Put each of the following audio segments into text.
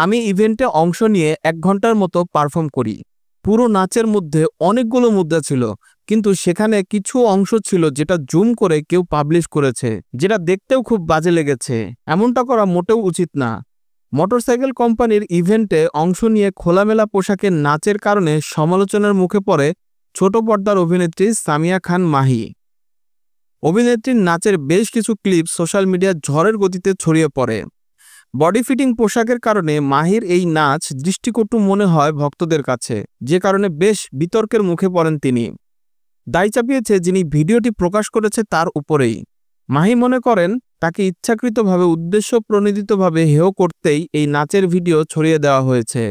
আমি ইভেন্টে অংশ নিয়ে 1 ঘন্টার মতো পারফর্ম করি। পুরো নাচের মধ্যে অনেকগুলো মুদ্রা ছিল, কিন্তু সেখানে কিছু অংশ ছিল যেটা জুম করে কেউ পাবলিশ করেছে, যেটা দেখতেও খুব বাজে লেগেছে। এমনটা করা মোটেও উচিত না। মোটরসাইকেল কোম্পানির ইভেন্টে অংশ নিয়ে খোলামেলা পোশাকে নাচের কারণে সমালোচনার মুখে পড়ে ছোট পর্দার অভিনেত্রী সামিয়া খান মাহি। অভিনেত্রীর নাচের বেশ কিছু ক্লিপ সোশ্যাল মিডিয়ায় ঝড়ের গতিতে ছড়িয়ে পড়ে। বডি ফিটিং পোশাকের কারণে মাহির এই নাচ দৃষ্টিকটু মনে হয় ভক্তদের কাছে, যে কারণে বেশ বিতর্কের মুখে পড়েন তিনি। দায় চাপিয়েছে যিনি ভিডিওটি প্রকাশ করেছে তার উপরেই। মাহি মনে করেন তাকে ইচ্ছাকৃতভাবে উদ্দেশ্যপ্রণোদিতভাবে হেয় করতেই এই নাচের ভিডিও ছড়িয়ে দেওয়া হয়েছে।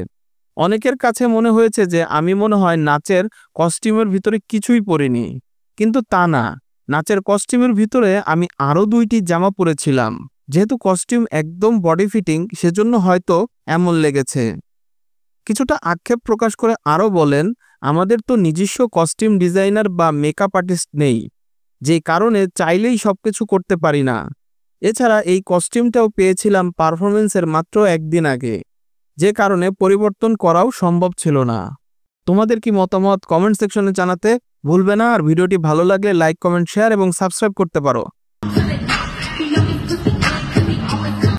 অনেকের কাছে মনে হয়েছে যে আমি মনে হয় নাচের কস্টিউমের ভিতরে কিছুই পরিনি, কিন্তু তা না। নাচের কস্টিউমের ভিতরে আমি আরও 2টি জামা পরেছিলাম। যেহেতু কস্টিউম একদম বডি ফিটিং, সেজন্য হয়তো এমন লেগেছে। কিছুটা আক্ষেপ প্রকাশ করে আরও বলেন, আমাদের তো নিজস্ব কস্টিউম ডিজাইনার বা মেকআপ আর্টিস্ট নেই, যে কারণে চাইলেই সবকিছু করতে পারি না। এছাড়া এই কস্টিউমটাও পেয়েছিলাম পারফরমেন্সের মাত্র 1 দিন আগে, যে কারণে পরিবর্তন করাও সম্ভব ছিল না। তোমাদের কি মতামত কমেন্ট সেকশনে জানাতে ভুলবে না। আর ভিডিওটি ভালো লাগলে লাইক, কমেন্ট, শেয়ার এবং সাবস্ক্রাইব করতে পারো।